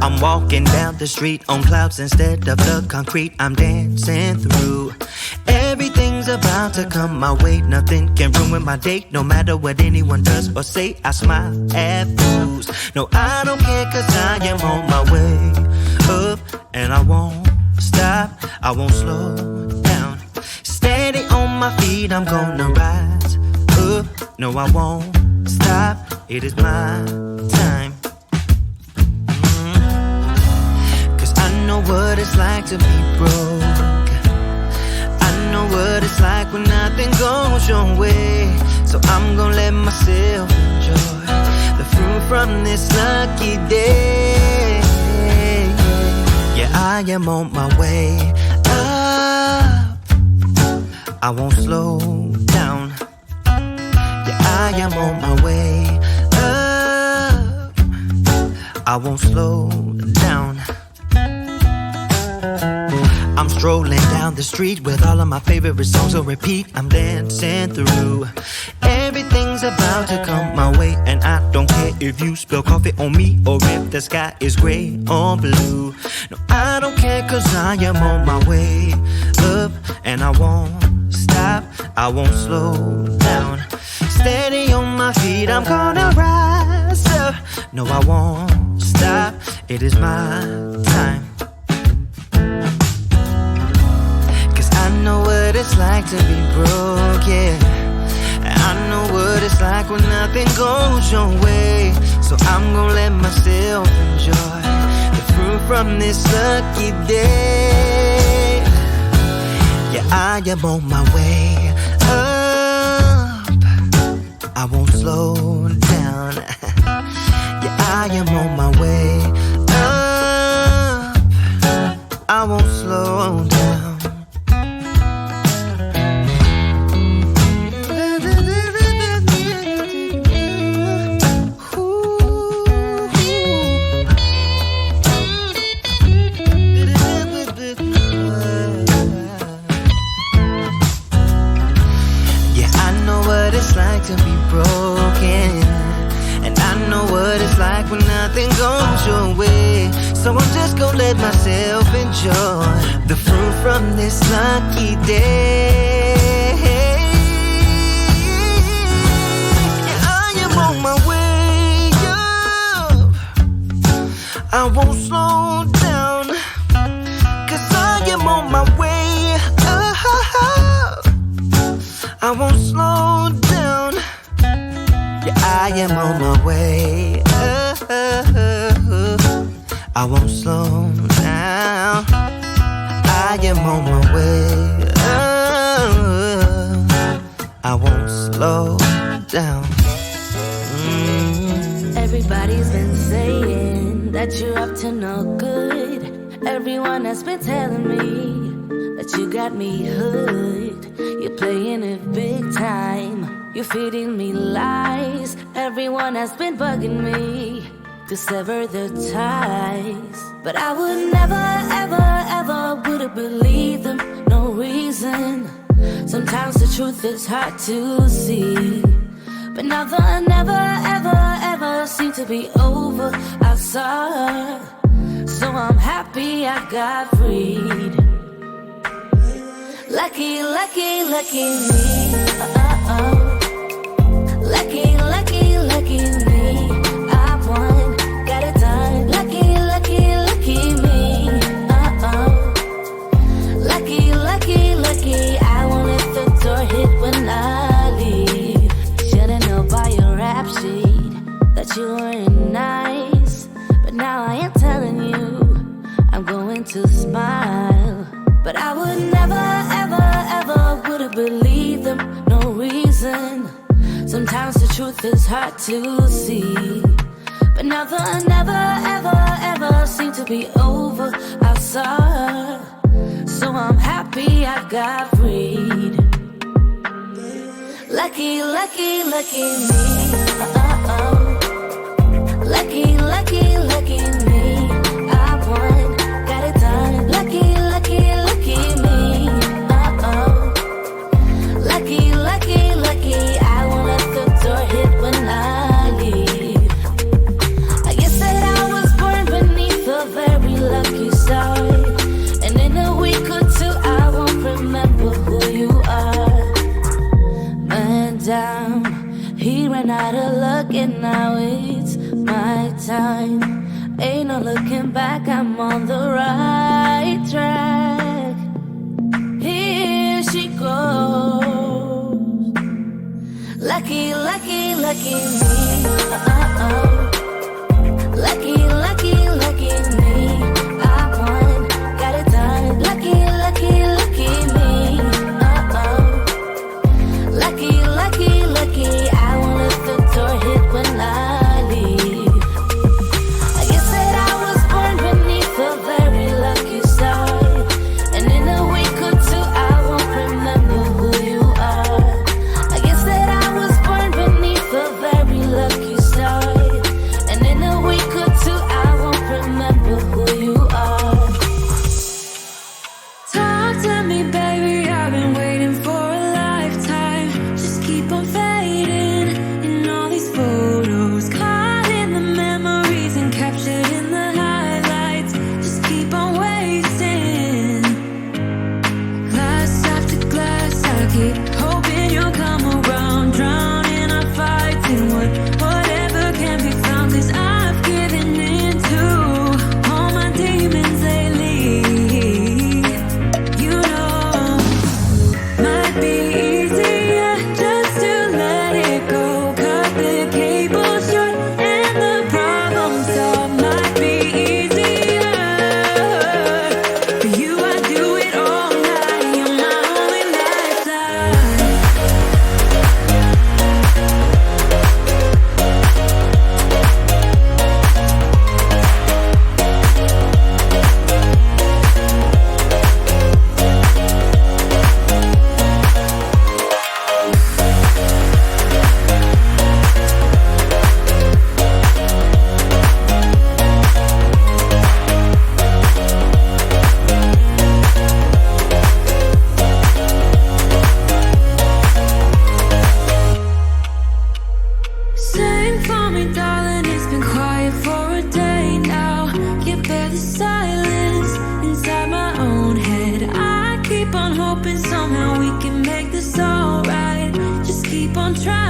I'm walking down the street on clouds instead of the concrete I'm dancing through. Everything's about to come my way. Nothing can ruin my day. No matter what anyone does or say, I smile at fools. No, I don't care, cause I am on my way up. And I won't stop, I won't slow down. Steady on my feet, I'm gonna rise up. No, I won't stop, it is my time. Cause I know what it's like to be broke. I know what it's like when nothing goes your way. So I'm gonna let myself enjoy the fruit from this lucky day. Yeah, I am on my way up. I won't slow down. Yeah, I am on my way up. I won't slow down. I'm strolling down the street with all of my favorite songs on repeat. I'm dancing through. Everything's about to come my way, and I don't care if you spill coffee on me or if the sky is gray or blue. No, I don't care, cause I am on my way up. And I won't stop, I won't slow down. Steady on my feet, I'm gonna rise up. No, I won't stop, it is my time. I know what it's like to be broke, yeah. I know what it's like when nothing goes your way. So I'm gonna let myself enjoy the fruit from this lucky day. Yeah, I am on my way up. I won't slow down. Yeah, I am on my way up. I won't slow down. To be broken, and I know what it's like when nothing goes your way. So I'm just gonna let myself enjoy the fruit from this lucky day. Yeah, I am on my way up. I won't slow down, cause I am on my way up. I won't slow down. Yeah, I am on my way up. I won't slow down. I am on my way up. I won't slow down. Everybody's been saying that you're up to no good. Everyone has been telling me that you got me hooked. You're playing it big time. You're feeding me lies. Everyone has been bugging me to sever the ties. But I would never, ever, ever would have believed them. No reason. Sometimes the truth is hard to see. But now the never, ever, ever seemed to be over. I saw her, so I'm happy I got freed. Lucky, lucky, lucky me. Lucky, lucky, lucky me. I won, got it done. Lucky, lucky, lucky me. Lucky, lucky, lucky. I won't let the door hit when I leave. Should've known by your rap sheet that you weren't nice. But now I am telling you, I'm going to smile. But I would never, ever, ever would have believed them. No reason. Sometimes the truth is hard to see. But now the never, ever, ever seemed to be over. I saw her, so I'm happy I got freed. Lucky, lucky, lucky me. Lucky, lucky, lucky me. I won, got it done. Lucky, lucky, lucky me. Lucky, lucky, lucky. I won't let the door hit when I leave. I guess that I was born beneath the time. Ain't no looking back, I'm on the right track. Here she goes. Lucky, lucky, lucky me. Lucky, lucky, lucky me. I won, got it done. Lucky, lucky, lucky me. Lucky, lucky, lucky. I won't let the door hit when I leave. I guess that I was born beneath a very lucky star. And in a week or two, I won't remember who you are. I guess that I was born beneath a very lucky star. And in a week or two, I won't remember who you are. Talk to me, baby, I've been waiting for a lifetime. Just keep on fading in all these photos, caught in the memories and captured in the highlights. Just keep on wasting. Glass after glass, I keep hoping you'll come around. Drowning our fights in whatever can be found. 'Cause I've given in to all my demons lately. You know, might be easier just to let it go. Cut the cable short and the problem solved. Might be easier for you. I do it all night. You're my only lifeline. Sing for me, darling, it's been quiet for a day now. You bear the silence inside my own head. I keep on hoping somehow we can make this alright. Just keep on trying.